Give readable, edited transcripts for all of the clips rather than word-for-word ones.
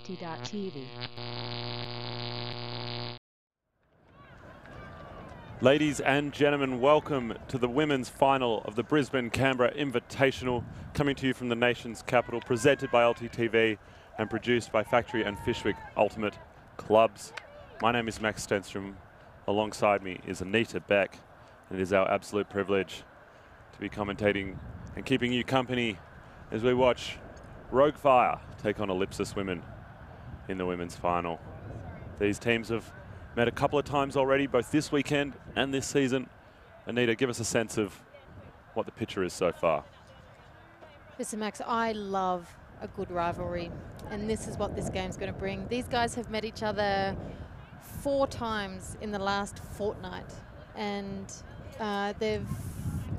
ULTI.TV. Ladies and gentlemen, welcome to the women's final of the Brisbane-Canberra Invitational, coming to you from the nation's capital, presented by ULTI.TV and produced by Factory and Fishwick Ultimate Clubs. My name is Max Stenstrom. Alongside me is Anita Beck, and it is our absolute privilege to be commentating and keeping you company as we watch Rogue Fire take on Ellipsis women in the women's final. These teams have met a couple of times already, both this weekend and this season. Anita, give us a sense of what the picture is so far. Listen, Max, I love a good rivalry, and this is what this game's going to bring. These guys have met each other 4 times in the last fortnight, and they've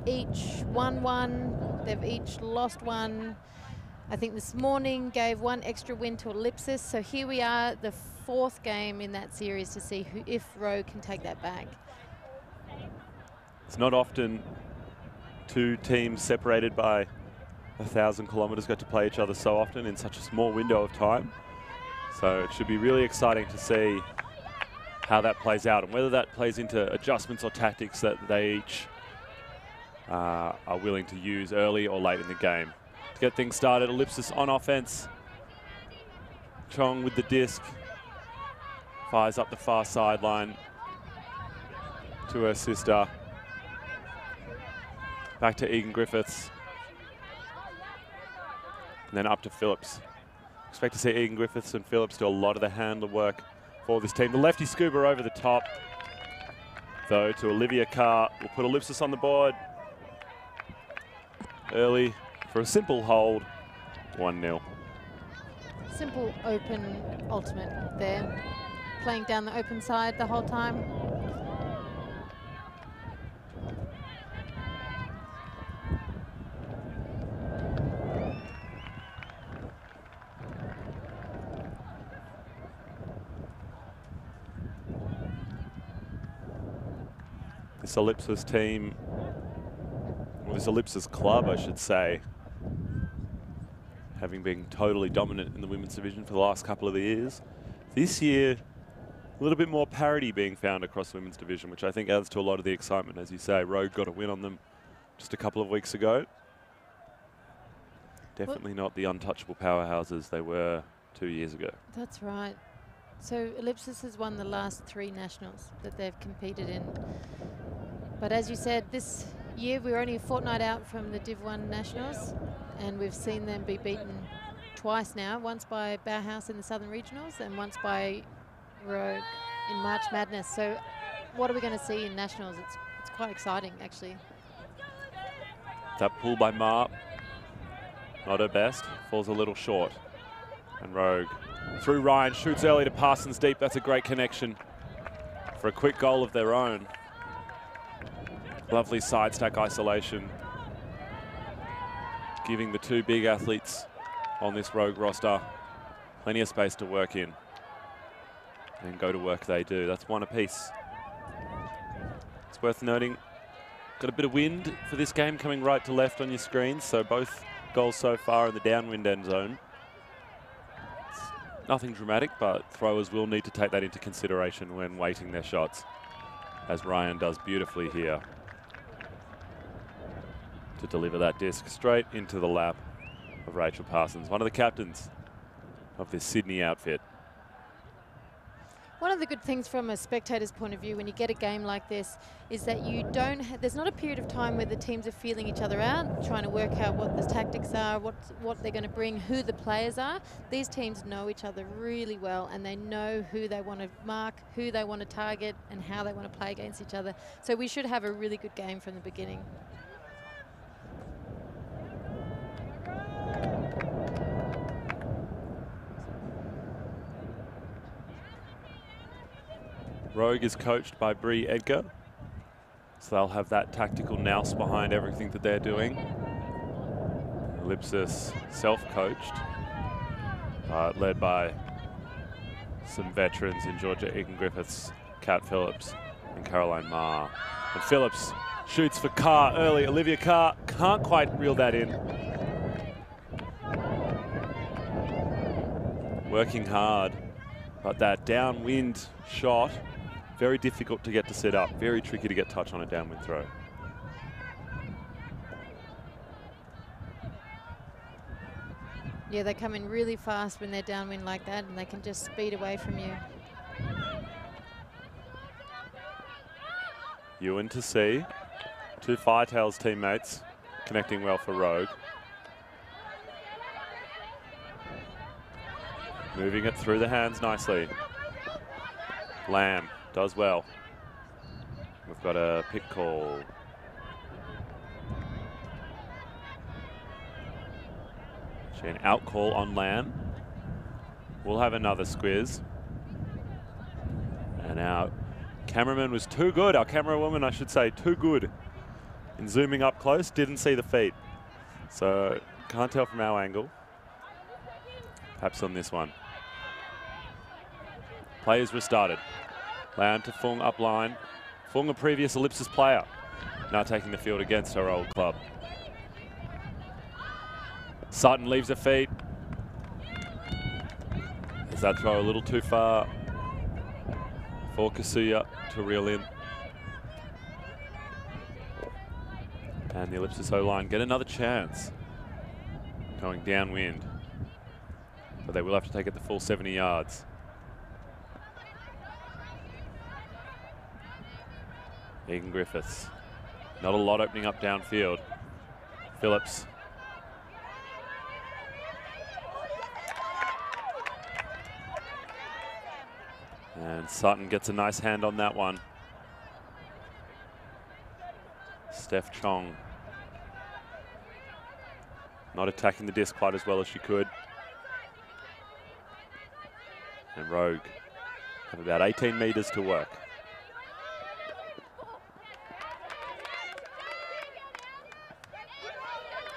each won one, they've each lost one. I think this morning gave one extra win to Ellipsis, so here we are, the 4th game in that series to see if Rogue can take that back. It's not often 2 teams separated by 1,000 kilometres get to play each other so often in such a small window of time. So it should be really exciting to see how that plays out and whether that plays into adjustments or tactics that they each are willing to use early or late in the game. To get things started, Ellipsis on offense. Chong with the disc. Fires up the far sideline to her sister. Back to Egan Griffiths. And then up to Phillips. Expect to see Egan Griffiths and Phillips do a lot of the handler work for this team. The lefty scuba over the top, though, to Olivia Carr. Will put Ellipsis on the board early for a simple hold, 1-0. Simple, open, ultimate there. Playing down the open side the whole time. This Ellipsis team, or this Ellipsis club, I should say, having been totally dominant in the women's division for the last couple of years. This year, a little bit more parity being found across the women's division, which I think adds to a lot of the excitement. As you say, Rogue got a win on them just a couple of weeks ago. Definitely not the untouchable powerhouses they were 2 years ago. That's right. So Ellipsis has won the last 3 nationals that they've competed in. But as you said, this year we're only a fortnight out from the Div 1 nationals, and we've seen them be beaten twice now, once by Bauhaus in the Southern Regionals and once by Rogue in March Madness. So what are we going to see in nationals? It's quite exciting, actually. That pull by Ma, not her best, falls a little short. And Rogue through Ryan, shoots early to Parsons deep. That's a great connection for a quick goal of their own. Lovely side stack isolation, giving the 2 big athletes on this Rogue roster plenty of space to work in. And go to work they do. That's 1 apiece. It's worth noting, got a bit of wind for this game coming right to left on your screen, so both goals so far in the downwind end zone. It's nothing dramatic, but throwers will need to take that into consideration when weighting their shots, as Ryan does beautifully here to deliver that disc straight into the lap of Rachel Parsons, one of the captains of this Sydney outfit. One of the good things from a spectator's point of view when you get a game like this is that you don't there's not a period of time where the teams are feeling each other out, trying to work out what the tactics are, what they're going to bring, who the players are. These teams know each other really well, and they know who they want to mark, who they want to target, and how they want to play against each other. So we should have a really good game from the beginning. Rogue is coached by Bree Edgar, so they'll have that tactical nous behind everything that they're doing. Ellipsis self-coached, led by some veterans in Georgia Egan Griffiths, Kat Phillips, and Caroline Ma. And Phillips shoots for Carr early. Olivia Carr can't quite reel that in. working hard. But that downwind shot, very difficult to get to set up. Very tricky to get touch on a downwind throw. Yeah, they come in really fast when they're downwind like that, and they can just speed away from you. Ewan to see. Two Firetails teammates connecting well for Rogue. Moving it through the hands nicely. Lamb does well. We've got a pick call. An out call on Lamb. We'll have another squiz. And our cameraman was too good. Our camera woman, I should say, too good in zooming up close. Didn't see the feet. So can't tell from our angle. Perhaps on this one. Players restarted. Lamb to Fung up line. Fung, a previous Ellipsis player, now taking the field against her old club. Sutton leaves her feet. Is that throw a little too far for Kasuya to reel in? And the Ellipsis O-line get another chance going downwind. But they will have to take it the full 70 yards. Egan Griffiths. Not a lot opening up downfield. Phillips. And Sutton gets a nice hand on that one. Steph Chong. Not attacking the disc quite as well as she could. And Rogue have about 18 metres to work.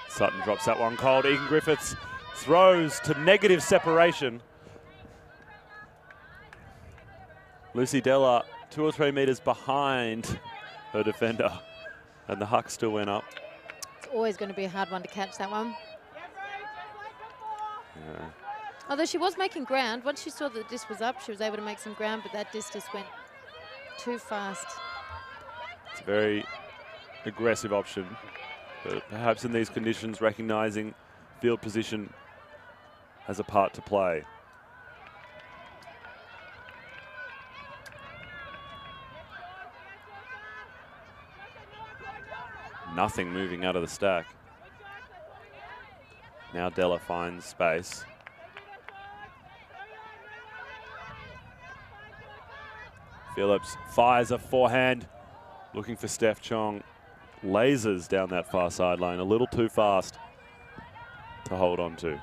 Sutton drops that one cold. Egan Griffiths throws to negative separation. Lucy Della 2 or 3 metres behind her defender. And the huck still went up. It's always going to be a hard one to catch, that one. Yeah. Although she was making ground. Once she saw that the disc was up, she was able to make some ground, but that disc just went too fast. It's a very aggressive option. But perhaps in these conditions, recognising field position has a part to play. Nothing moving out of the stack. Now Della finds space. Phillips fires a forehand, looking for Steph Chong. Lasers down that far sideline, a little too fast to hold on to.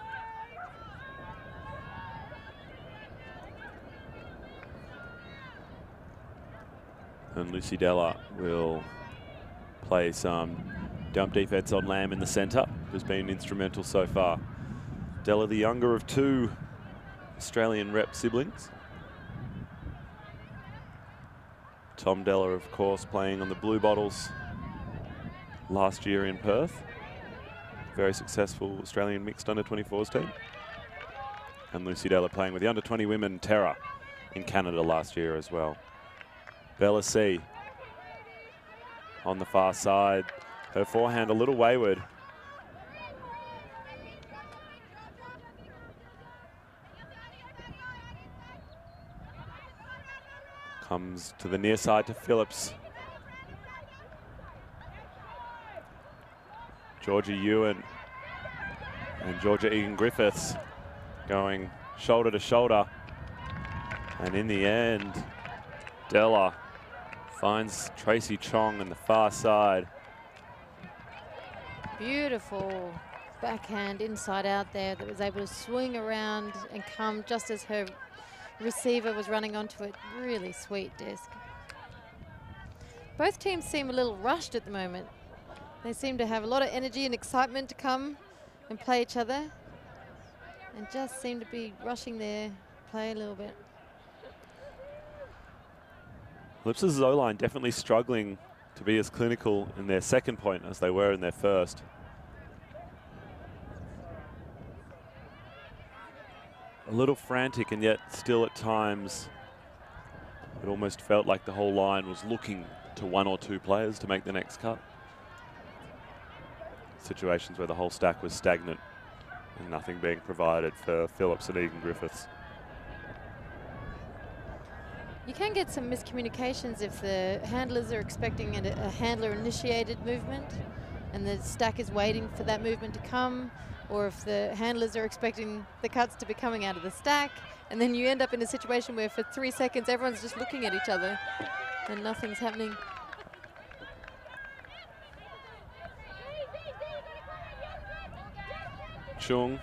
And Lucy Della will play some dump defense on Lamb in the centre, who's been instrumental so far. Della, the younger of 2 Australian rep siblings. Tom Della, of course, playing on the Blue Bottles last year in Perth. Very successful Australian mixed under-24s team. And Lucy Della playing with the under-20 women Terra in Canada last year as well. Bella C on the far side. Her forehand a little wayward. Comes to the near side to Phillips. Georgia Ewan and Georgia Egan Griffiths going shoulder to shoulder. And in the end, Della finds Tracy Chong on the far side. Beautiful backhand inside out there that was able to swing around and come just as her receiver was running onto it. Really sweet disc. Both teams seem a little rushed at the moment. They seem to have a lot of energy and excitement to come and play each other, and just seem to be rushing their play a little bit. Ellipsis' O-line definitely struggling to be as clinical in their second point as they were in their first. a little frantic, and yet still at times it almost felt like the whole line was looking to one or two players to make the next cut. Situations where the whole stack was stagnant and nothing being provided for Phillips and Egan Griffiths. You can get some miscommunications if the handlers are expecting a handler-initiated movement and the stack is waiting for that movement to come, or if the handlers are expecting the cuts to be coming out of the stack, and then you end up in a situation where for 3 seconds everyone's just looking at each other and nothing's happening. Chung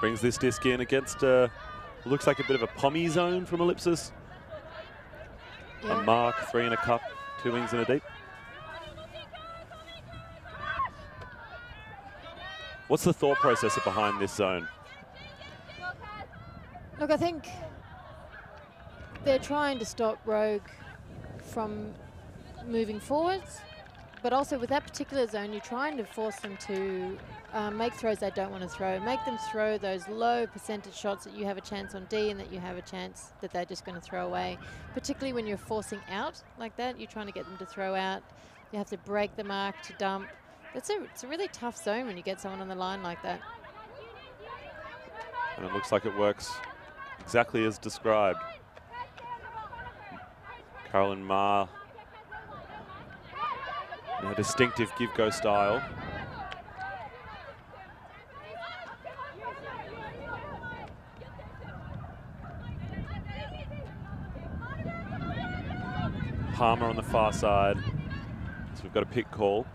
brings this disc in against looks like a bit of a pommy zone from Ellipsis. Yeah. A mark, 3 in a cup, 2 wings in a deep. What's the thought process behind this zone? Look, I think they're trying to stop Rogue from moving forwards, but also with that particular zone, you're trying to force them to make throws they don't want to throw. Make them throw those low percentage shots that you have a chance on D and that you have a chance that they're just going to throw away. Particularly when you're forcing out like that, you're trying to get them to throw out. You have to break the mark to dump. It's a really tough zone when you get someone on the line like that. And it looks like it works exactly as described. Carolyn Ma, in her distinctive give-go style. Palmer on the far side. So we've got a pick call.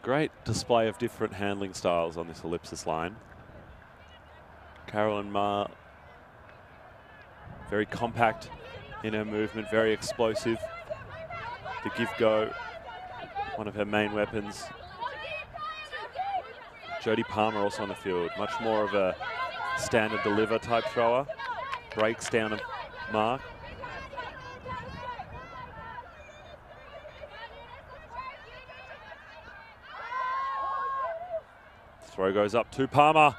Great display of different handling styles on this Ellipsis line. Carolyn Ma, very compact in her movement, very explosive. The give-go, one of her main weapons. Jodie Palmer also on the field, much more of a standard deliver type thrower. Breaks down a mark. Throw goes up to Palmer.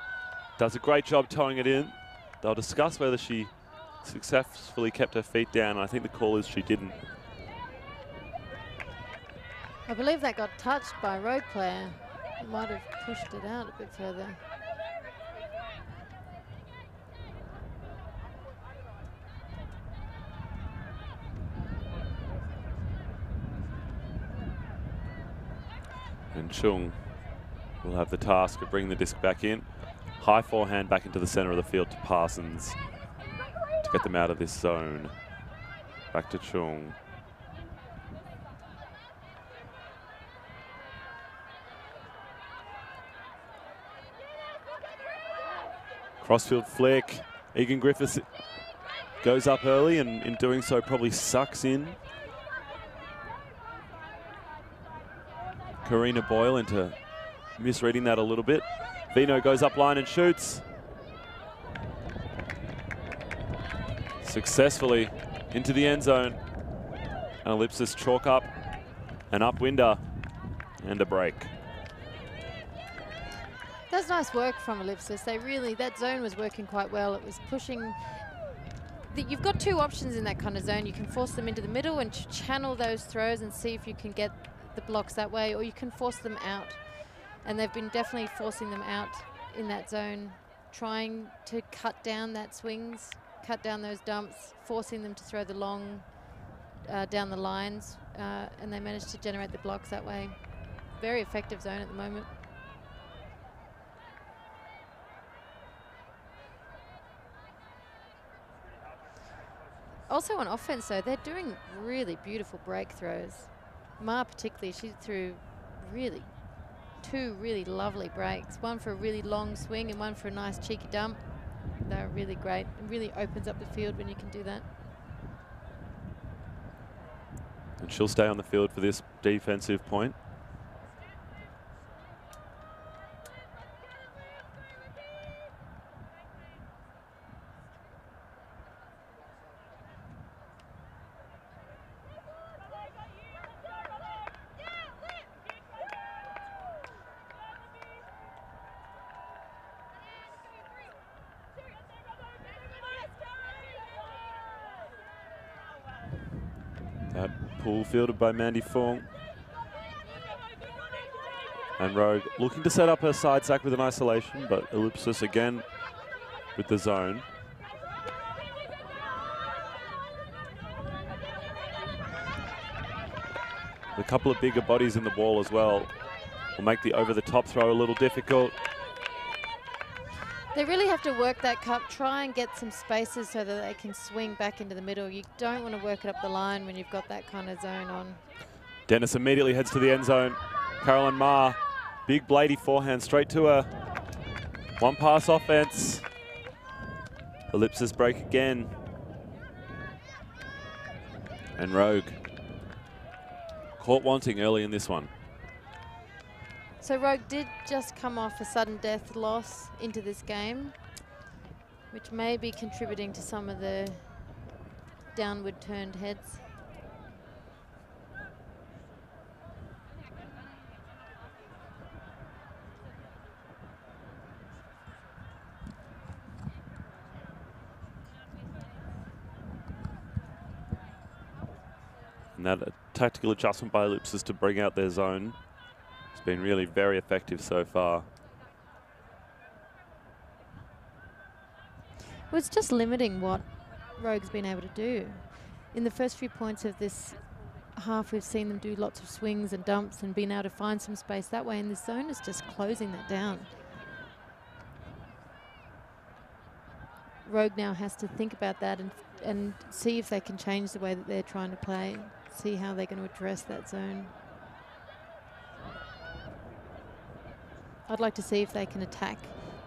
Does a great job towing it in. They'll discuss whether she successfully kept her feet down. And I think the call is she didn't. I believe that got touched by a Rogue player. He might have pushed it out a bit further. And Chung will have the task of bringing the disc back in. High forehand back into the center of the field to Parsons to get them out of this zone. Back to Chung. Crossfield flick. Egan Griffiths goes up early and in doing so probably sucks in Karina Boyle into misreading that a little bit. Vino goes up line and shoots. Successfully into the end zone. And Ellipsis chalk up an upwinder and a break. That's nice work from Ellipsis. That zone was working quite well. It was pushing. You've got two options in that kind of zone. You can force them into the middle and channel those throws and see if you can get the blocks that way, or you can force them out. And they've been definitely forcing them out in that zone, trying to cut down that swings, cut down those dumps, forcing them to throw the long down the lines, and they managed to generate the blocks that way. Very effective zone at the moment. Also on offense, though, they're doing really beautiful break throws. Ma particularly, she threw two really lovely breaks. One for a really long swing and one for a nice cheeky dump. They're really great. It really opens up the field when you can do that. And she'll stay on the field for this defensive point. Pool fielded by Mandy Fong. And Rogue looking to set up her side sack with an isolation, but Ellipsis again with the zone. A couple of bigger bodies in the ball as well will make the over-the-top throw a little difficult. They really have to work that cup, try and get some spaces so that they can swing back into the middle. You don't want to work it up the line when you've got that kind of zone on. Dennis immediately heads to the end zone. Caroline Ma, big bladey forehand straight to her. One pass offense. Ellipsis break again. And Rogue caught wanting early in this one. So Rogue did just come off a sudden death loss into this game, which may be contributing to some of the downward turned heads. And that tactical adjustment by Ellipsis to bring out their zone has been really very effective so far. Well, it's just limiting what Rogue's been able to do. In the first few points of this half, we've seen them do lots of swings and dumps and been able to find some space that way, and this zone is just closing that down. Rogue now has to think about that and see if they can change the way that they're trying to play, see how they're going to address that zone. I'd like to see if they can attack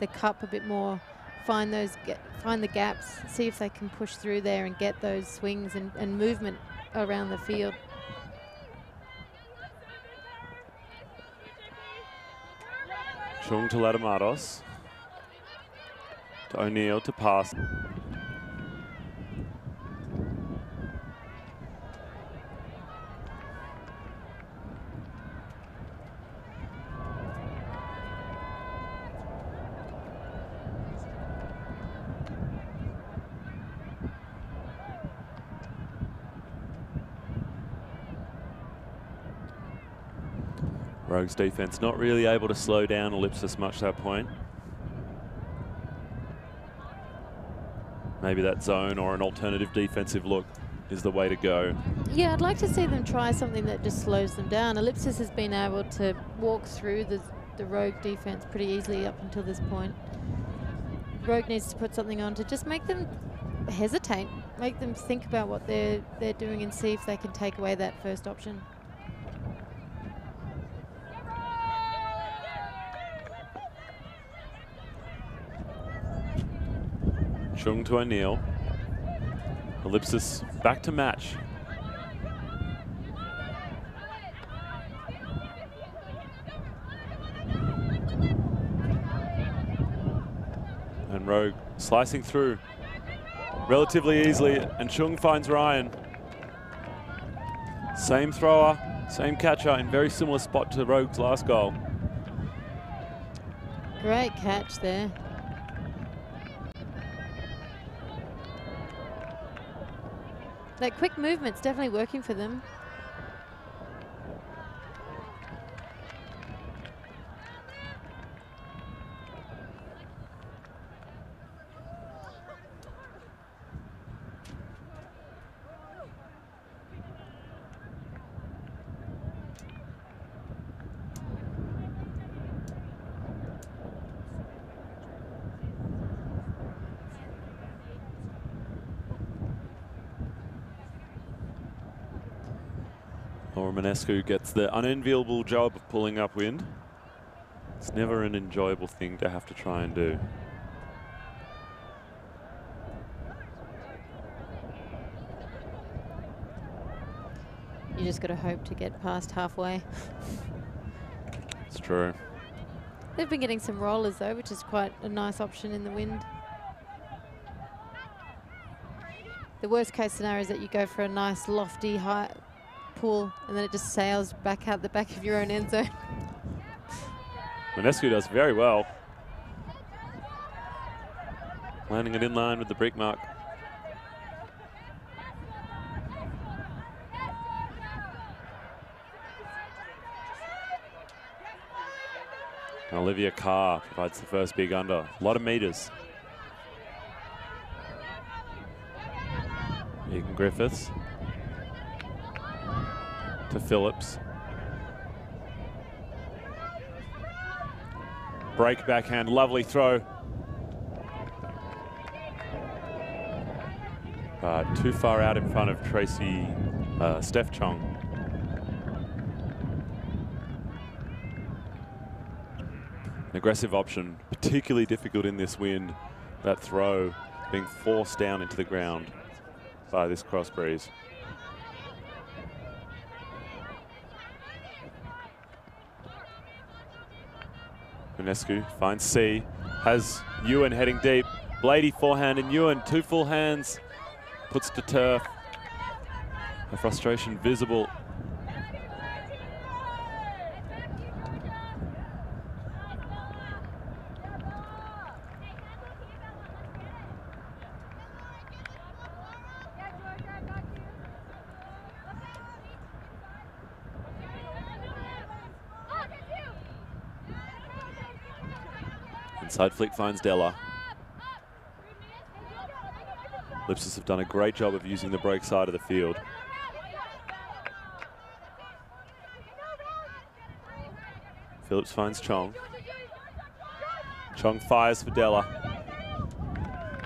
the cup a bit more, find the gaps, see if they can push through there and get those swings and movement around the field. Chung to Ladamatos. To O'Neill to pass. Rogue's defense not really able to slow down Ellipsis much at that point. Maybe that zone or an alternative defensive look is the way to go. Yeah, I'd like to see them try something that just slows them down. Ellipsis has been able to walk through the Rogue defense pretty easily up until this point. Rogue needs to put something on to just make them hesitate, make them think about what they're doing and see if they can take away that first option. Chung to O'Neill. Ellipsis back to match. And Rogue slicing through relatively easily, and Chung finds Ryan. Same thrower, same catcher in very similar spot to Rogue's last goal. Great catch there. That quick movement's definitely working for them. Romanescu gets the unenviable job of pulling upwind. It's never an enjoyable thing to have to try and do. You just got to hope to get past halfway. It's true. They've been getting some rollers though, which is quite a nice option in the wind. The worst case scenario is that you go for a nice lofty high pull and then it just sails back out the back of your own end zone. Romanescu does very well. Landing it in line with the brick mark. Olivia Carr provides the first big under. A lot of meters. Egan Griffiths to Phillips. Break backhand, lovely throw. Too far out in front of Tracy, Steph Chong. An aggressive option, particularly difficult in this wind. That throw being forced down into the ground by this cross breeze. Ionescu finds C, has Ewan heading deep. Blady forehand and Ewan, 2 full hands, puts to turf. The frustration visible. Inside flick finds Della. Ellipsis have done a great job of using the break side of the field. Phillips finds Chong. Chong fires for Della,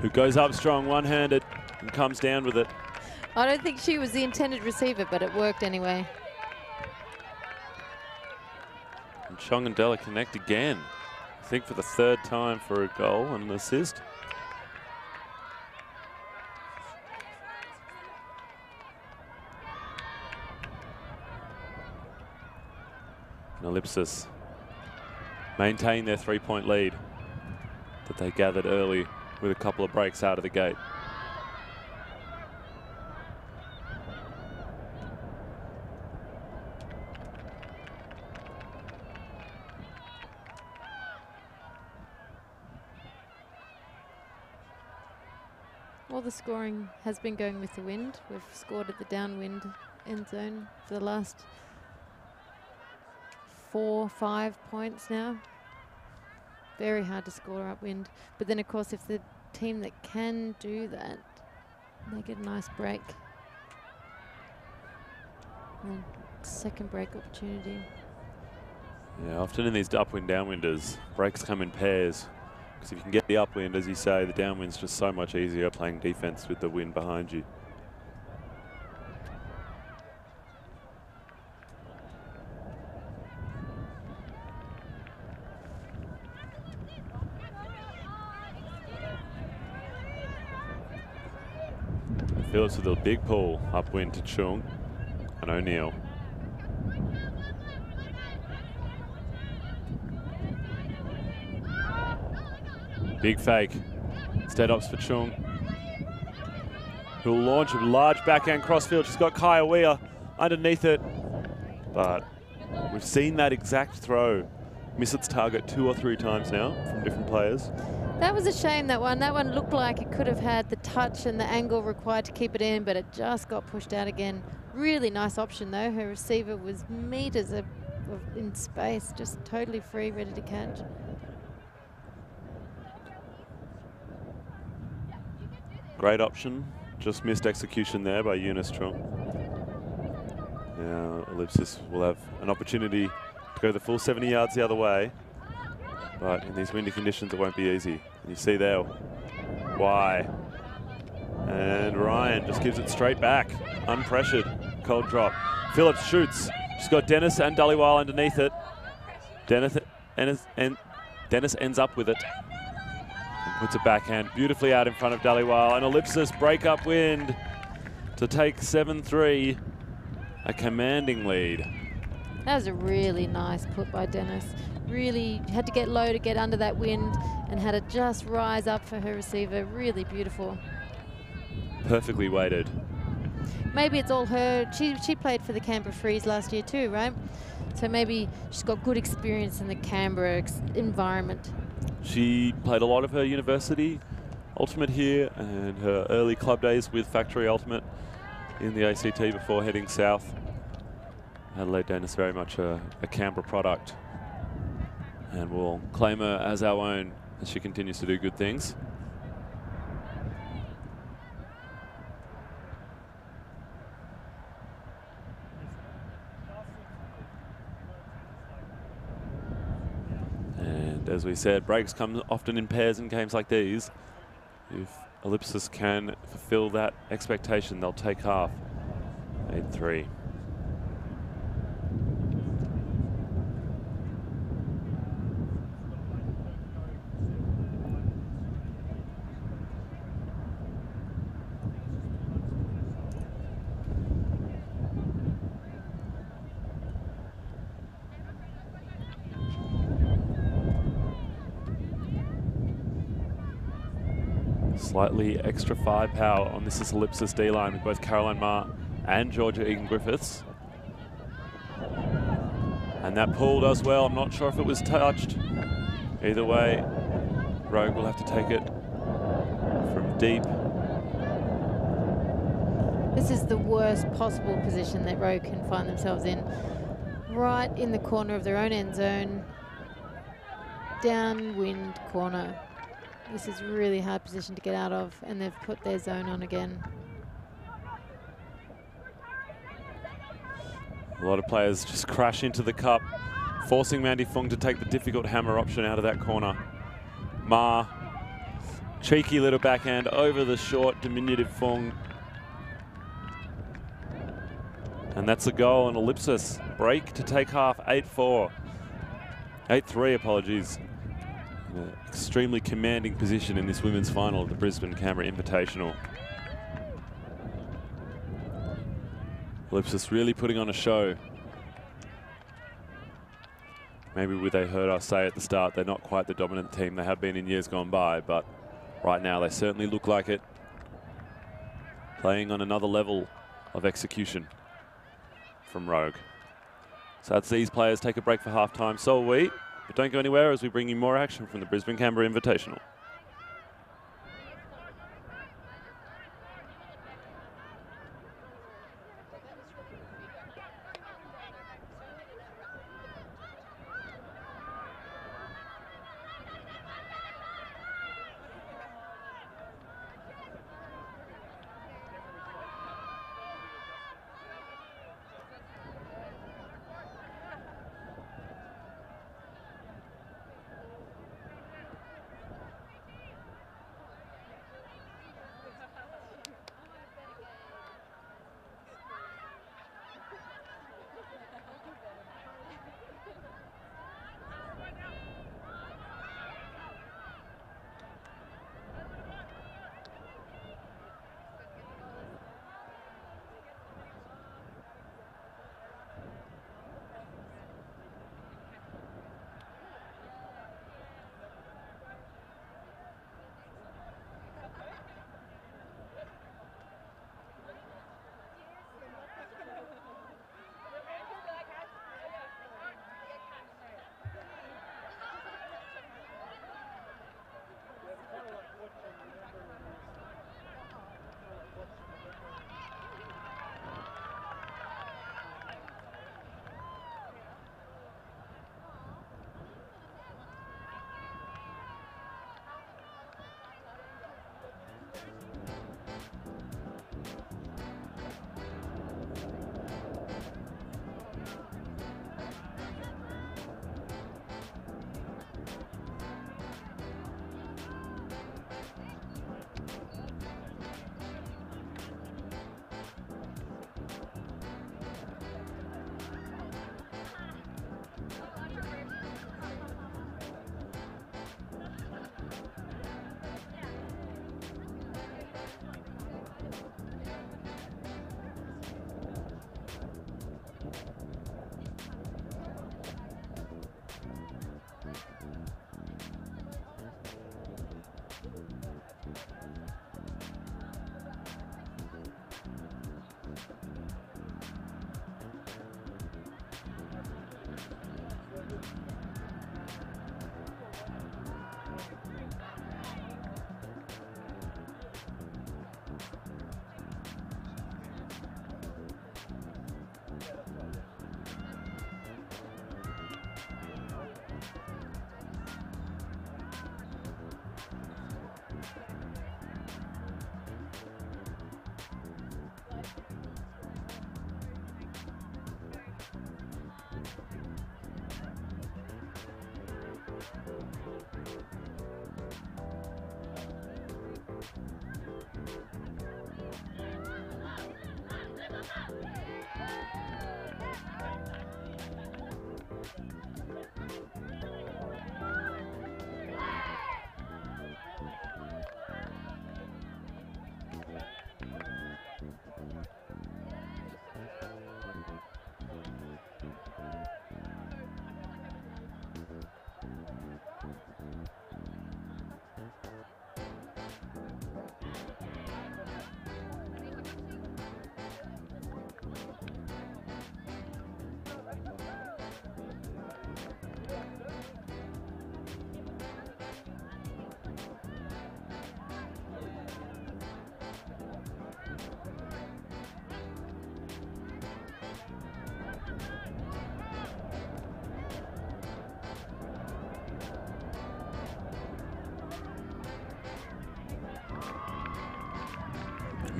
who goes up strong, one-handed, and comes down with it. I don't think she was the intended receiver, but it worked anyway. And Chong and Della connect again. I think for the 3rd time for a goal and an assist. And Ellipsis maintain their 3-point lead that they gathered early with a couple of breaks out of the gate. All the scoring has been going with the wind. We've scored at the downwind end zone for the last 4-5 points now. Very hard to score upwind. But then, of course, if the team that can do that, they get a nice break. And second break opportunity. Yeah, often in these upwind downwinders, breaks come in pairs. Because if you can get the upwind, as you say, the downwind's just so much easier playing defense with the wind behind you. Phillips with a big pull upwind to Chung and O'Neill. Big fake. Instead opts for Chung, who'll launch a large backhand crossfield. She's got Kaya Weir underneath it. But we've seen that exact throw miss its target 2 or 3 times now from different players. That was a shame, that one. That one looked like it could have had the touch and the angle required to keep it in, but it just got pushed out again. Really nice option, though. Her receiver was meters in space, just totally free, ready to catch. Great option, just missed execution there by Eunice Chung. Now Ellipsis will have an opportunity to go the full 70 yards the other way, but in these windy conditions it won't be easy. And you see there why. And Ryan just gives it straight back, unpressured, cold drop. Phillips shoots, she's got Dennis and Dhaliwal underneath it. Dennis ends up with it. Puts a backhand beautifully out in front of Dhaliwal, and Ellipsis break up wind to take 7-3, a commanding lead. That was a really nice put by Dennis. Really had to get low to get under that wind and had to just rise up for her receiver. Really beautiful. Perfectly weighted. Maybe it's all her. She played for the Canberra Freeze last year too, right? So maybe she's got good experience in the Canberra environment. She played a lot of her university ultimate here and her early club days with Factory Ultimate in the ACT before heading south. Adelaide Dennis very much a Canberra product. And we'll claim her as our own as she continues to do good things. And as we said, breaks come often in pairs in games like these. If Ellipsis can fulfill that expectation, they'll take half. 8-3. Slightly extra firepower on this is Ellipsis D-line with both Caroline Marr and Georgia Egan-Griffiths. And that pull does well. I'm not sure if it was touched. Either way, Rogue will have to take it from deep. This is the worst possible position that Rogue can find themselves in. Right in the corner of their own end zone. Downwind corner. This is a really hard position to get out of, and they've put their zone on again. A lot of players just crash into the cup, forcing Mandy Fung to take the difficult hammer option out of that corner. Ma, cheeky little backhand over the short, diminutive Fung. And that's a goal, and Ellipsis break to take half, 8-4. 8-3, apologies. In an extremely commanding position in this women's final of the Brisbane Canberra Invitational. Ellipsis really putting on a show. Maybe they heard us say at the start they're not quite the dominant team they have been in years gone by, but right now they certainly look like it. Playing on another level of execution from Rogue. So that's these players take a break for halftime. So will we. But don't go anywhere as we bring you more action from the Brisbane Canberra Invitational.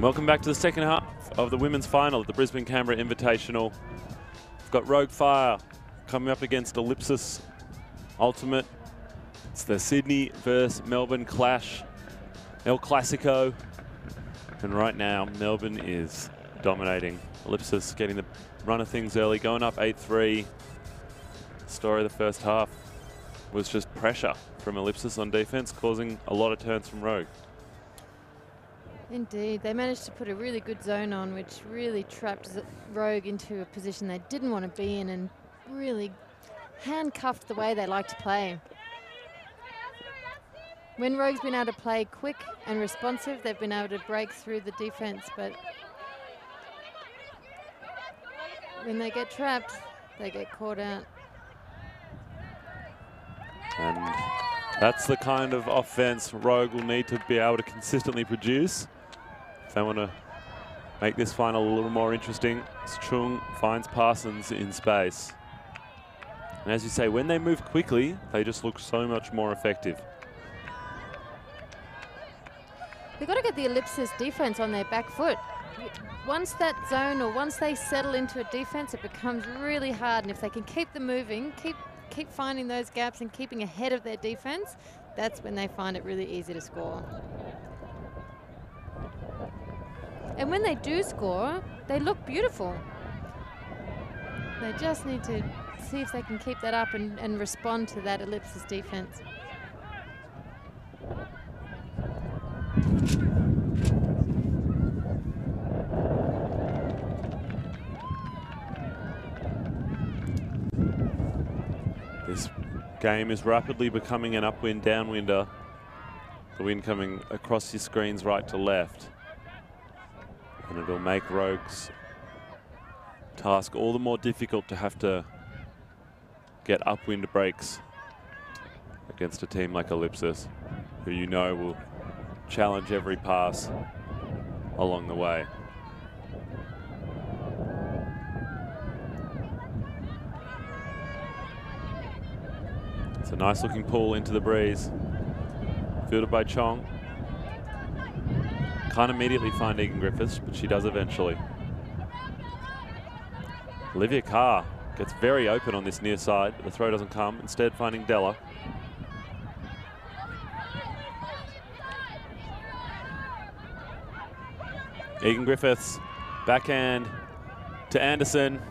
Welcome back to the second half of the women's final of the Brisbane Canberra Invitational. We've got Rogue Fire coming up against Ellipsis Ultimate. It's the Sydney versus Melbourne clash, El Clasico. And right now, Melbourne is dominating. Ellipsis getting the run of things early, going up 8-3. Story of the first half was just pressure from Ellipsis on defense, causing a lot of turns from Rogue. Indeed, they managed to put a really good zone on, which really trapped Rogue into a position they didn't want to be in and really handcuffed the way they like to play. When Rogue's been able to play quick and responsive, they've been able to break through the defense, but when they get trapped, they get caught out. And that's the kind of offense Rogue will need to be able to consistently produce if they want to make this final a little more interesting. Chung finds Parsons in space. And as you say, when they move quickly, they just look so much more effective. They've got to get the Ellipsis defense on their back foot. Once that zone, or once they settle into a defense, it becomes really hard. And if they can keep them moving, keep finding those gaps and keeping ahead of their defense, that's when they find it really easy to score. And when they do score, they look beautiful. They just need to see if they can keep that up and respond to that Ellipsis defense. This game is rapidly becoming an upwind downwinder. The wind coming across your screens right to left. And it'll make Rogue's task all the more difficult to have to get upwind breaks against a team like Ellipsis, who you know will challenge every pass along the way. It's a nice looking pull into the breeze. Fielded by Chong. Can't immediately find Egan Griffiths, but she does eventually. Olivia Carr gets very open on this near side, but the throw doesn't come. Instead finding Della. Egan Griffiths, backhand to Anderson.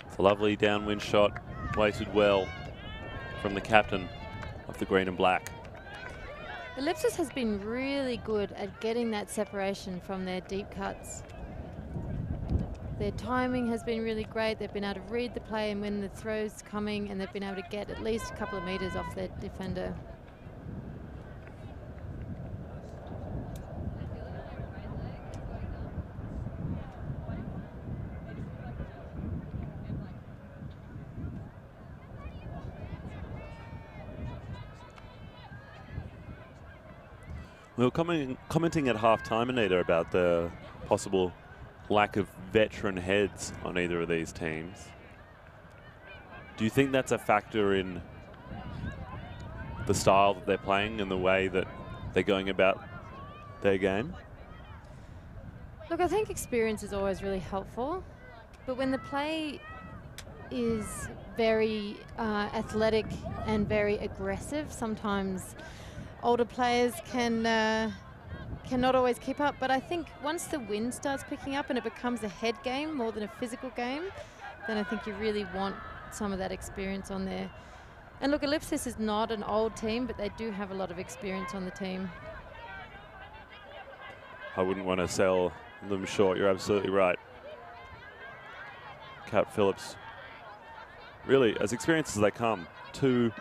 It's a lovely downwind shot, weighted well from the captain of the green and black. Ellipsis has been really good at getting that separation from their deep cuts. Their timing has been really great. They've been able to read the play and when the throw's coming, and they've been able to get at least a couple of meters off their defender. We were commenting at half-time, Anita, about the possible lack of veteran heads on either of these teams. Do you think that's a factor in the style that they're playing and the way that they're going about their game? Look, I think experience is always really helpful, but when the play is very athletic and very aggressive, sometimes older players cannot always keep up. But I think once the wind starts picking up and it becomes a head game more than a physical game, then I think you really want some of that experience on there. And look, Ellipsis is not an old team, but they do have a lot of experience on the team. I wouldn't want to sell them short. You're absolutely right. Kat Phillips, really as experienced as they come. 2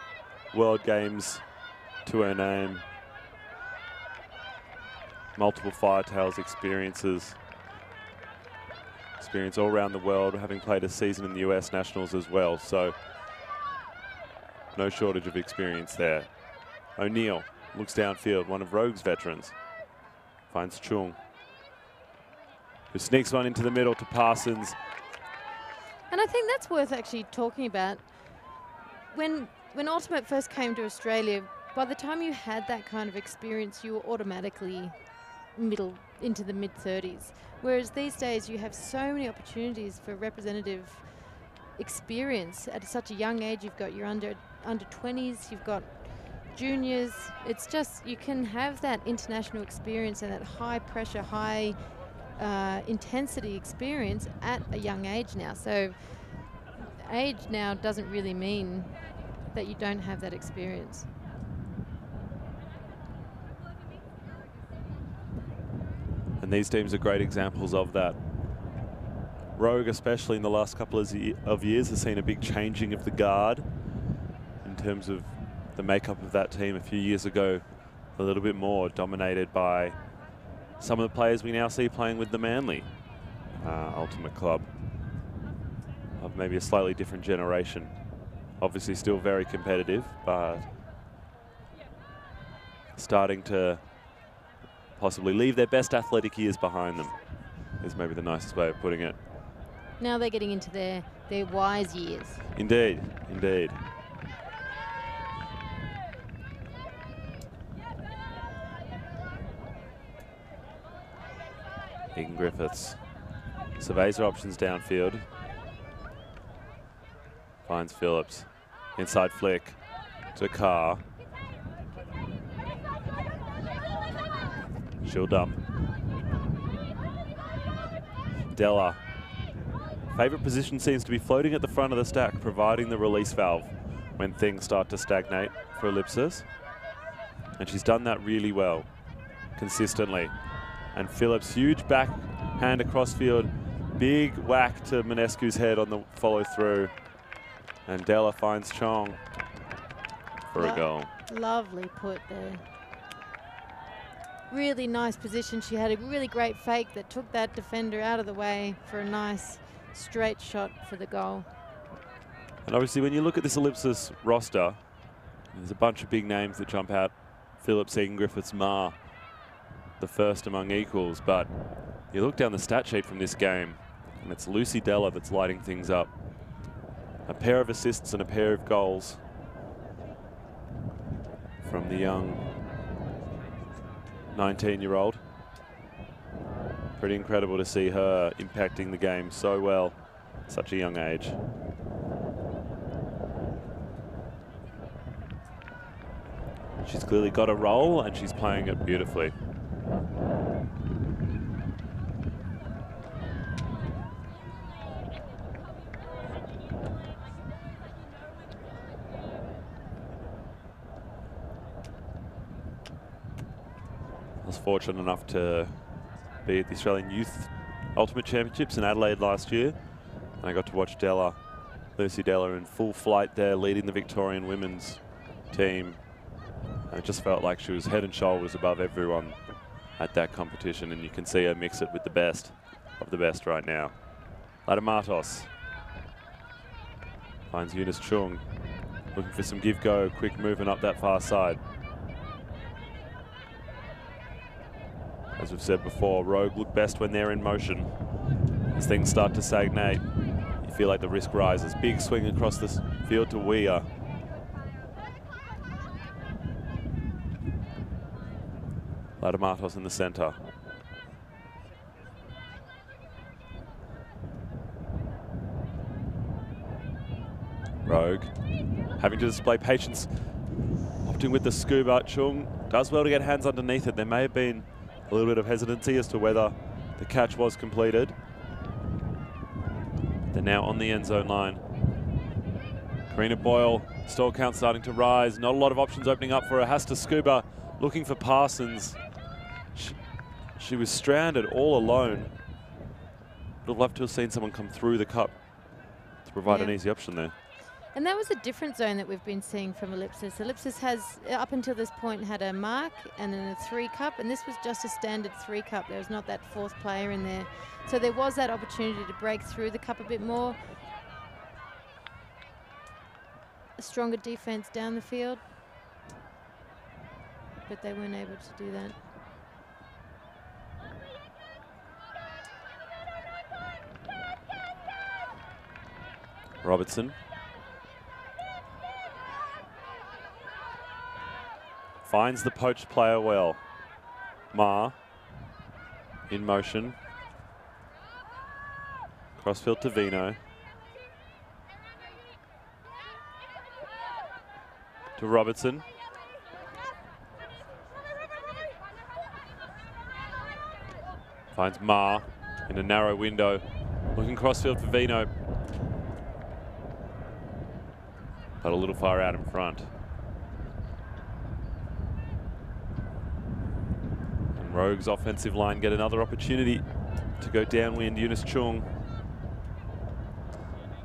World Games to her name. Multiple Firetails experience all around the world, having played a season in the US Nationals as well. So no shortage of experience there. O'Neill looks downfield, one of Rogue's veterans. Finds Chung, who sneaks one into the middle to Parsons. And I think that's worth actually talking about. When Ultimate first came to Australia, by the time you had that kind of experience, you were automatically into the mid-30s. Whereas these days you have so many opportunities for representative experience at such a young age. You've got your under 20s, you've got juniors. It's just, you can have that international experience and that high pressure, high intensity experience at a young age now. So age now doesn't really mean that you don't have that experience. And these teams are great examples of that. Rogue, especially in the last couple of years, has seen a big changing of the guard in terms of the makeup of that team. A few years ago, a little bit more dominated by some of the players we now see playing with the Manly Ultimate Club, of maybe a slightly different generation. Obviously still very competitive, but starting to possibly leave their best athletic years behind them is maybe the nicest way of putting it. Now they're getting into their wise years. Indeed, indeed. Egan Griffiths surveys her options downfield. Finds Phillips. Inside flick to Carr. She'll dump. Della. Favourite position seems to be floating at the front of the stack, providing the release valve when things start to stagnate for Ellipsis. And she's done that really well, consistently. And Phillips, huge backhand across field, big whack to Manescu's head on the follow through. And Della finds Chong for a goal. Lovely put there. Really nice position. She had a really great fake that took that defender out of the way for a nice straight shot for the goal. And obviously when you look at this Ellipsis roster, there's a bunch of big names that jump out. Phillips, Egan Griffiths, Ma, the first among equals. But you look down the stat sheet from this game, and it's Lucy Della that's lighting things up. A pair of assists and a pair of goals from the young 19-year-old. Pretty incredible to see her impacting the game so well at such a young age. She's clearly got a role and she's playing it beautifully. I was fortunate enough to be at the Australian Youth Ultimate Championships in Adelaide last year, and I got to watch Della, Lucy Della, in full flight there, leading the Victorian women's team. And it just felt like she was head and shoulders above everyone at that competition, and you can see her mix it with the best of the best right now. Ladamatos finds Eunice Chung, looking for some give-go, quick movement up that far side. As we've said before, Rogue look best when they're in motion. As things start to stagnate, you feel like the risk rises. Big swing across the field to Weir. Ladamatos in the centre. Rogue having to display patience, opting with the scuba. Chung does well to get hands underneath it. There may have been a little bit of hesitancy as to whether the catch was completed. They're now on the end zone line. Karina Boyle, stall count starting to rise. Not a lot of options opening up for her. Has to scuba, looking for Parsons. She was stranded all alone. Would have loved to have seen someone come through the cup to provide an easy option there. And that was a different zone that we've been seeing from Ellipsis. Ellipsis has, up until this point, had a mark and then a 3 cup, and this was just a standard 3 cup. There was not that 4th player in there. So there was that opportunity to break through the cup a bit more. A stronger defense down the field, but they weren't able to do that. Robertson. Finds the poached player well. Ma in motion. Crossfield to Vino. To Robertson. Finds Ma in a narrow window. Looking crossfield for Vino. But a little far out in front. And Rogue's offensive line get another opportunity to go downwind. Eunice Chung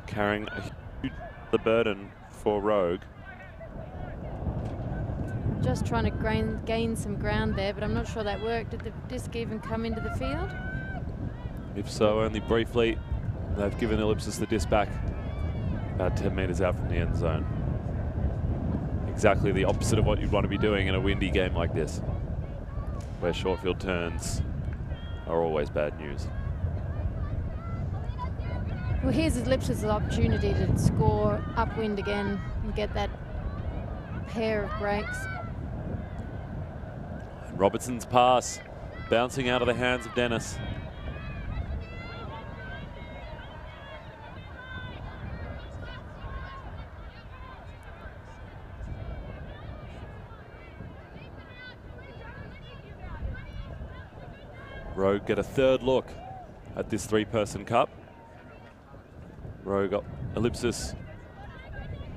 carrying the burden for Rogue. Just trying to gain some ground there, but I'm not sure that worked. Did the disc even come into the field? If so, only briefly. They've given Ellipsis the disc back about 10 metres out from the end zone. Exactly the opposite of what you'd want to be doing in a windy game like this, where short field turns are always bad news. Well, here's Ellipsis' opportunity to score upwind again and get that pair of breaks. And Robertson's pass bouncing out of the hands of Dennis. Rogue get a third look at this three-person cup. Rogue Ellipsis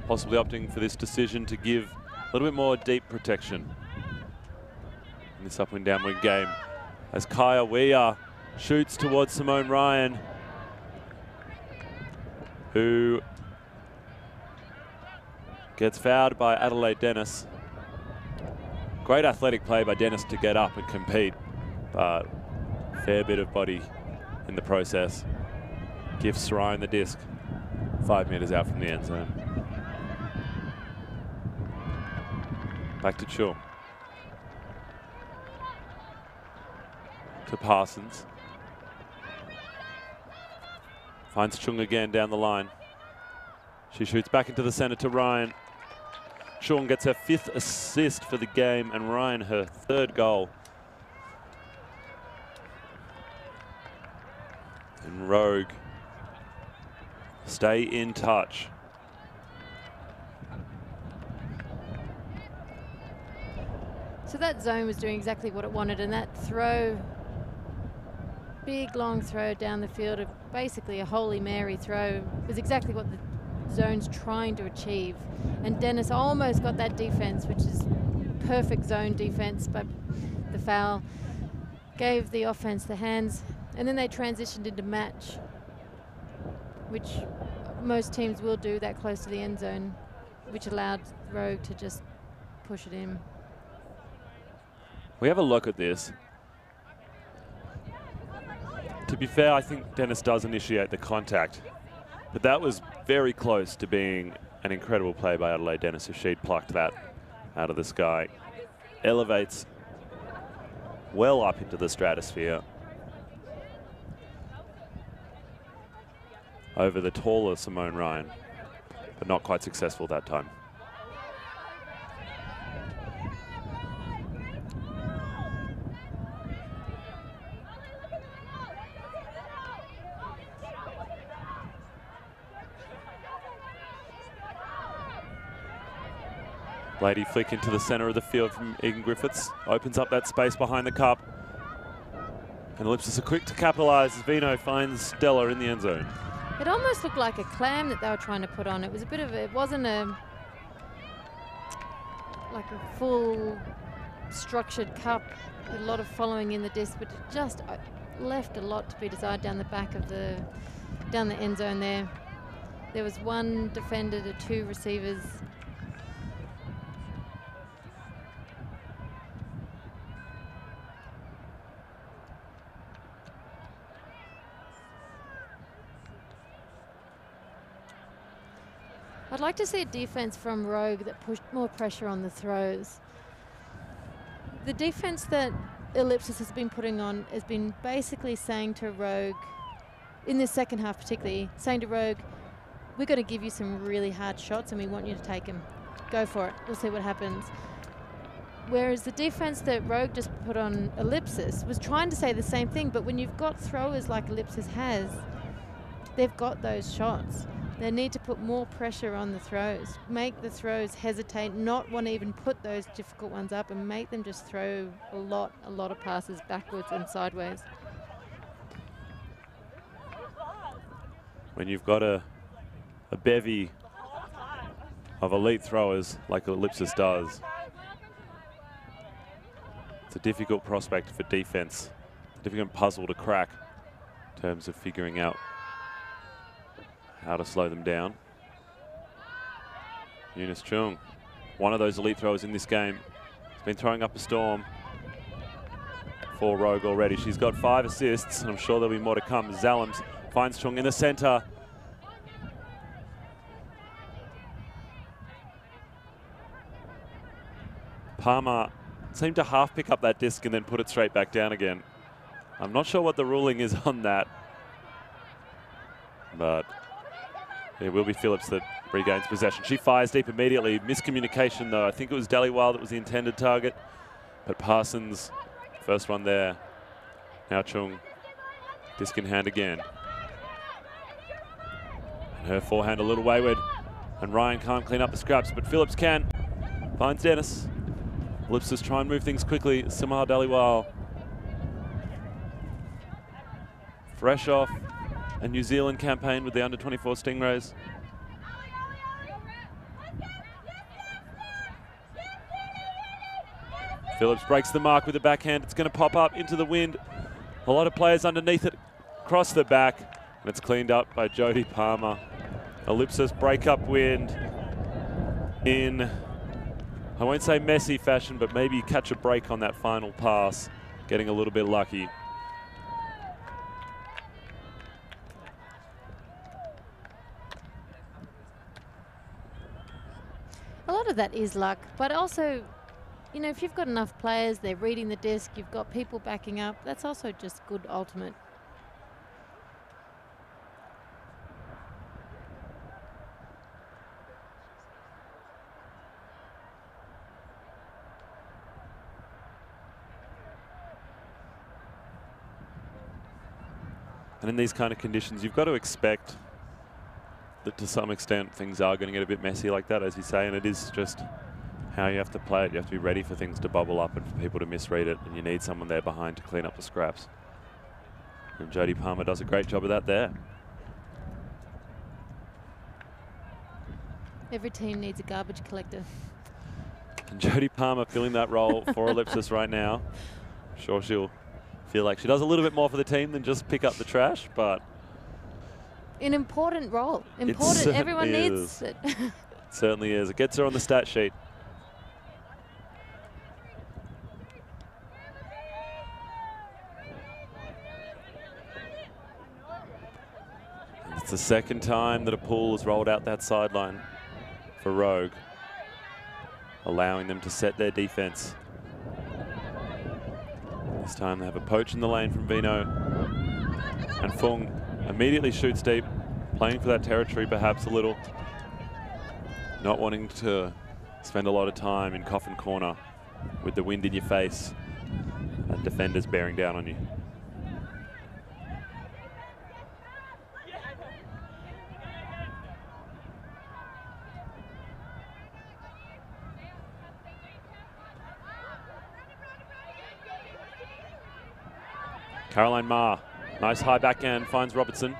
possibly opting for this decision to give a little bit more deep protection in this upwind downwind game. As Kaya Weir shoots towards Simone Ryan, who gets fouled by Adelaide Dennis. Great athletic play by Dennis to get up and compete, but fair bit of body in the process. Gives Ryan the disc 5 metres out from the end zone. Back to Chung. To Parsons. Finds Chung again down the line. She shoots back into the centre to Ryan. Chung gets her 5th assist for the game, and Ryan her 3rd goal. And Rogue stay in touch. So that zone was doing exactly what it wanted, and that throw, big long throw down the field, of basically a Holy Mary throw, was exactly what the zone's trying to achieve. And Dennis almost got that defense, which is perfect zone defense, but the foul gave the offense the hands. And then they transitioned into match, which most teams will do that close to the end zone, which allowed Rogue to just push it in. We have a look at this. To be fair, I think Dennis does initiate the contact, but that was very close to being an incredible play by Adelaide Dennis if she'd plucked that out of the sky. Elevates well up into the stratosphere over the taller Simone Ryan, but not quite successful that time. Lady flick into the centre of the field from Egan Griffiths. Opens up that space behind the cup. And Ellipsis are quick to capitalise as Vino finds Stella in the end zone. It almost looked like a clam that they were trying to put on. It was a bit of a, it wasn't a, like a full structured cup with a lot of following in the disc, but it just left a lot to be desired down the back of the, down the end zone there. There was one defender to 2 receivers. I'd like to see a defense from Rogue that pushed more pressure on the throws. The defense that Ellipsis has been putting on has been basically saying to Rogue, in this second half particularly, saying to Rogue, we're going to give you some really hard shots and we want you to take them. Go for it. We'll see what happens. Whereas the defense that Rogue just put on Ellipsis was trying to say the same thing, but when you've got throwers like Ellipsis has, they've got those shots. They need to put more pressure on the throws, make the throws hesitate, not want to even put those difficult ones up, and make them just throw a lot of passes backwards and sideways. When you've got a bevy of elite throwers like Ellipsis does, it's a difficult prospect for defense, a difficult puzzle to crack in terms of figuring out how to slow them down. Eunice Chung, one of those elite throwers in this game, has been throwing up a storm for Rogue already. She's got 5 assists, and I'm sure there'll be more to come. Zalams finds Chung in the center. Palmer seemed to half pick up that disc and then put it straight back down again. I'm not sure what the ruling is on that, but it will be Phillips that regains possession. She fires deep immediately. Miscommunication though. I think it was Dhaliwal that was the intended target, but Parsons, first one there. Now Chung, disc in hand again. And her forehand a little wayward, and Ryan can't clean up the scraps, but Phillips can. Finds Dennis. Ellipsis try and move things quickly. Samar Dhaliwal, fresh off a New Zealand campaign with the under-24 Stingrays. Phillips breaks the mark with a backhand. It's going to pop up into the wind. A lot of players underneath it, across the back, and it's cleaned up by Jodie Palmer. Ellipsis break up wind in, I won't say messy fashion, but maybe catch a break on that final pass, getting a little bit lucky. A lot of that is luck, but also, you know, if you've got enough players, they're reading the disc, you've got people backing up, that's also just good ultimate. And in these kind of conditions, you've got to expect that to some extent things are going to get a bit messy like that, as you say, and it is just how you have to play it. You have to be ready for things to bubble up and for people to misread it, and you need someone there behind to clean up the scraps. And Jodie Palmer does a great job of that there. Every team needs a garbage collector. And Jodie Palmer filling that role for Ellipsis right now. I'm sure she'll feel like she does a little bit more for the team than just pick up the trash, but an important role. Important. Everyone needs it. It certainly is. It gets her on the stat sheet. It's the second time that a pool has rolled out that sideline for Rogue, allowing them to set their defense. This time they have a poach in the lane from Vino, and Fung immediately shoots deep, playing for that territory perhaps a little, not wanting to spend a lot of time in coffin corner with the wind in your face and defenders bearing down on you. Caroline Ma, nice high backhand, finds Robertson.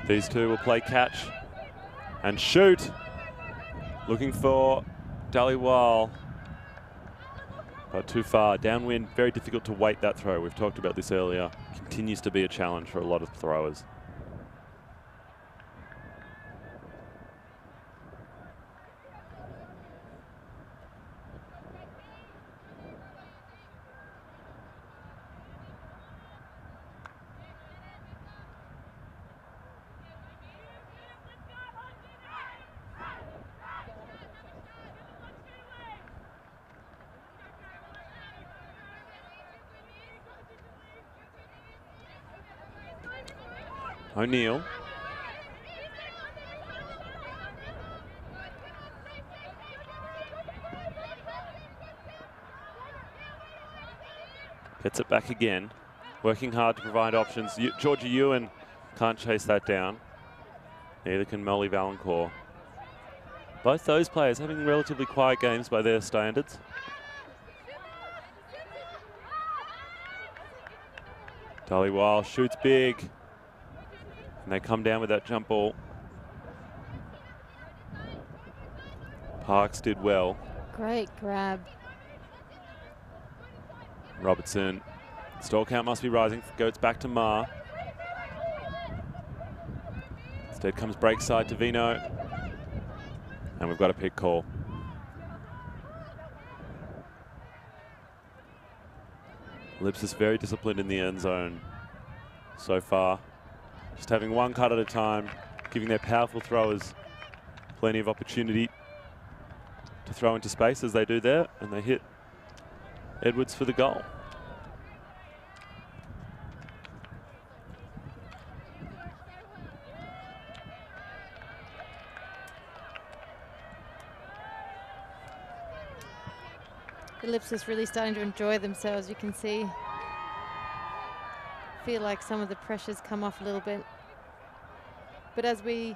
These two will play catch and shoot. Looking for Dhaliwal, but too far. Downwind, very difficult to weight that throw. We've talked about this earlier. Continues to be a challenge for a lot of throwers. O'Neill. Gets it back again. Working hard to provide options. Georgia Ewan can't chase that down. Neither can Molly Valancourt. Both those players having relatively quiet games by their standards. Dolly Weil shoots big. And they come down with that jump ball. Parks did well. Great grab. Robertson. Stall count must be rising. Goes back to Ma. Instead comes break side to Vino. And we've got a pick call. Ellipsis very disciplined in the end zone so far. Just having one cut at a time, giving their powerful throwers plenty of opportunity to throw into space as they do there, and they hit Edwards for the goal. Ellipsis really starting to enjoy themselves, you can see. Feel like some of the pressures come off a little bit. But as we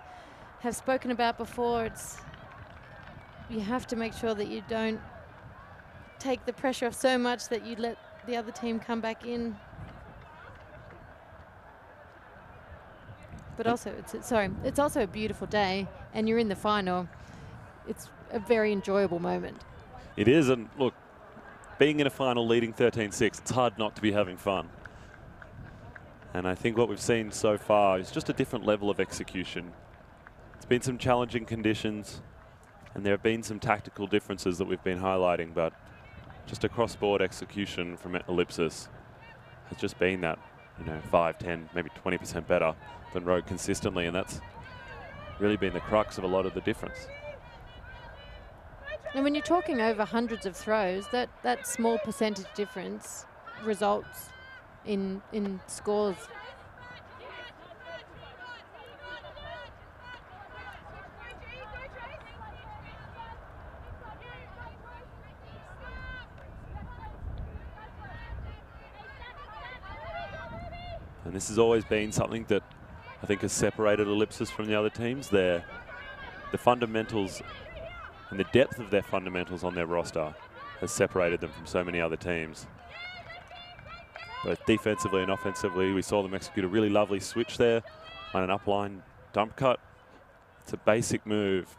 have spoken about before, you have to make sure that you don't take the pressure off so much that you let the other team come back in. But also, it's also a beautiful day, and you're in the final. It's a very enjoyable moment. It is, and look, being in a final leading 13-6, it's hard not to be having fun. And I think what we've seen so far is just a different level of execution. It's been some challenging conditions, and there have been some tactical differences that we've been highlighting, but just a cross-board execution from Ellipsis has just been that, 5, 10, maybe 20% better than Rogue consistently, and that's really been the crux of a lot of the difference. And when you're talking over hundreds of throws, that small percentage difference results in scores. And this has always been something that I think has separated Ellipsis from the other teams. The fundamentals and the depth of their fundamentals on their roster has separated them from so many other teams. Both defensively and offensively, we saw them execute a really lovely switch there on an upline dump cut. It's a basic move,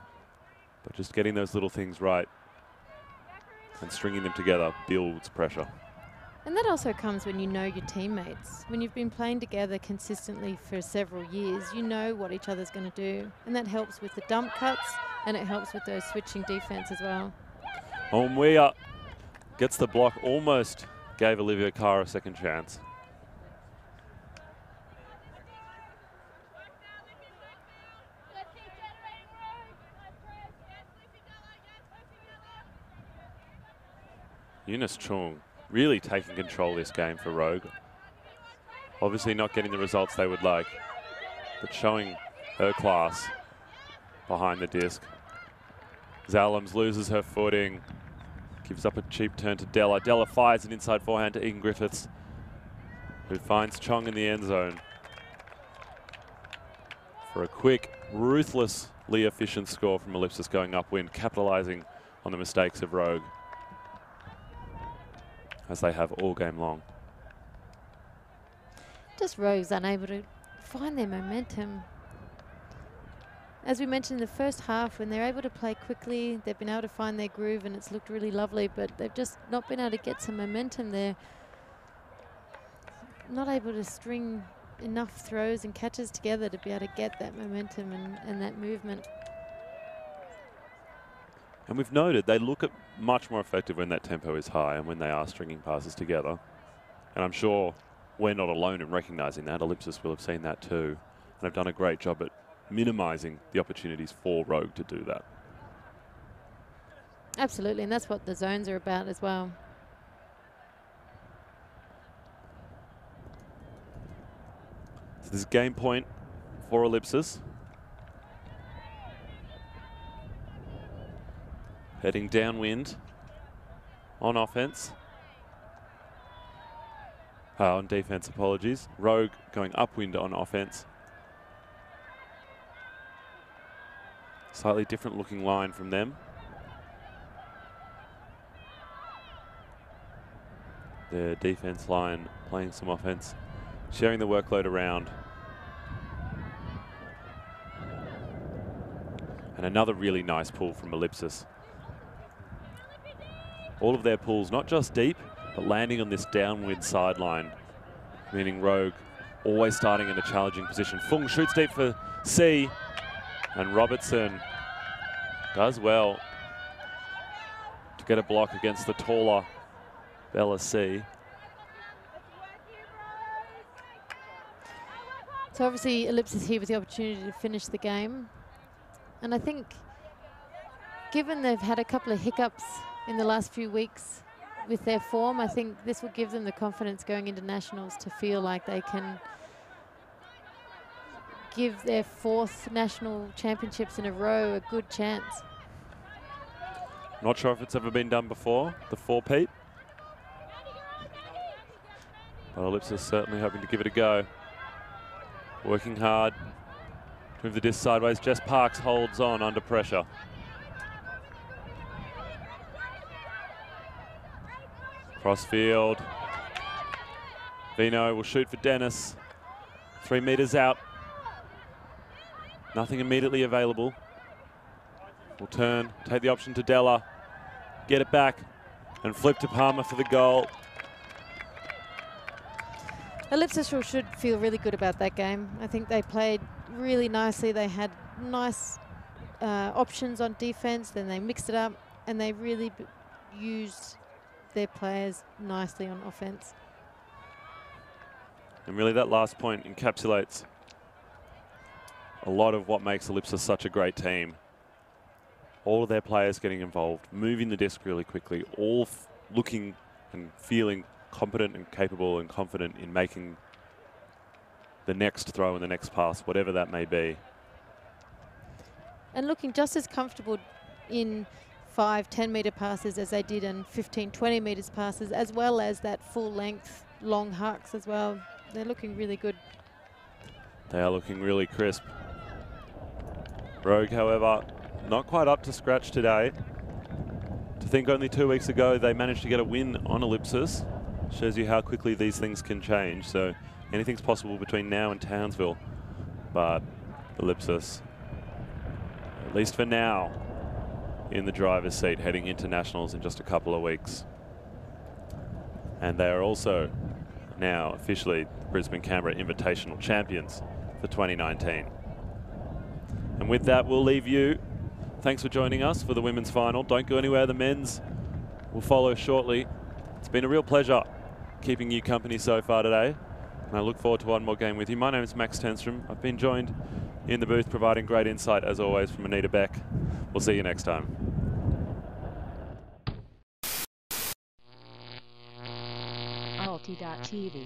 but just getting those little things right and stringing them together builds pressure. And that also comes when you know your teammates. When you've been playing together consistently for several years, you know what each other's going to do. And that helps with the dump cuts, and it helps with those switching defense as well. Onwea gets the block, almost gave Olivia Carr a second chance. Eunice Chung really taking control of this game for Rogue. Obviously not getting the results they would like, but showing her class behind the disc. Zalams loses her footing, gives up a cheap turn to Della. Della fires an inside forehand to Egan Griffiths, who finds Chong in the end zone for a quick, ruthlessly efficient score from Ellipsis going upwind, capitalizing on the mistakes of Rogue, as they have all game long. Just Rogue's unable to find their momentum. As we mentioned in the first half, when they're able to play quickly, they've been able to find their groove and it's looked really lovely, but they've just not been able to get some momentum there. Not able to string enough throws and catches together to be able to get that momentum and that movement. And we've noted they look much more effective when that tempo is high and when they are stringing passes together. And I'm sure we're not alone in recognizing that. Ellipsis will have seen that too. And they've done a great job at minimizing the opportunities for Rogue to do that. Absolutely, and that's what the zones are about as well. So this is game point for Ellipsis. Heading downwind on offense. On defense, apologies. Rogue going upwind on offense. Slightly different looking line from them. Their defense line playing some offense, sharing the workload around. And another really nice pull from Ellipsis. All of their pulls, not just deep, but landing on this downwind sideline, meaning Rogue always starting in a challenging position. Fung shoots deep for C, and Robertson does well to get a block against the taller Bella C. So obviously Ellipsis here with the opportunity to finish the game. And I think given they've had a couple of hiccups in the last few weeks with their form, I think this will give them the confidence going into nationals to feel like they can give their 4th national championships in a row a good chance. Not sure if it's ever been done before, the 4-peat. But Ellipsis certainly hoping to give it a go. Working hard to move the disc sideways. Jess Parks holds on under pressure. Crossfield. Vino will shoot for Dennis. 3 meters out. Nothing immediately available. Will turn, take the option to Della. Get it back and flip to Palmer for the goal. Ellipsis should feel really good about that game. I think they played really nicely. They had nice options on defense, then they mixed it up, and they really used their players nicely on offense. And really that last point encapsulates a lot of what makes Ellipsis such a great team. All of their players getting involved, moving the disc really quickly, all looking and feeling competent and capable and confident in making the next throw and the next pass, whatever that may be. And looking just as comfortable in 5-10 meter passes as they did in 15-20 meters passes, as well as that full length long hucks as well. They're looking really good. They are looking really crisp. Rogue, however, not quite up to scratch today. To think only 2 weeks ago they managed to get a win on Ellipsis shows you how quickly these things can change. So anything's possible between now and Townsville. But Ellipsis, at least for now, in the driver's seat heading into nationals in just a couple of weeks. And they are also now officially Brisbane Canberra Invitational champions for 2019. And with that, we'll leave you. Thanks for joining us for the women's final. Don't go anywhere. The men's will follow shortly. It's been a real pleasure keeping you company so far today. And I look forward to one more game with you. My name is Max Tenstrom. I've been joined in the booth providing great insight, as always, from Anita Beck. We'll see you next time. ULTI.TV.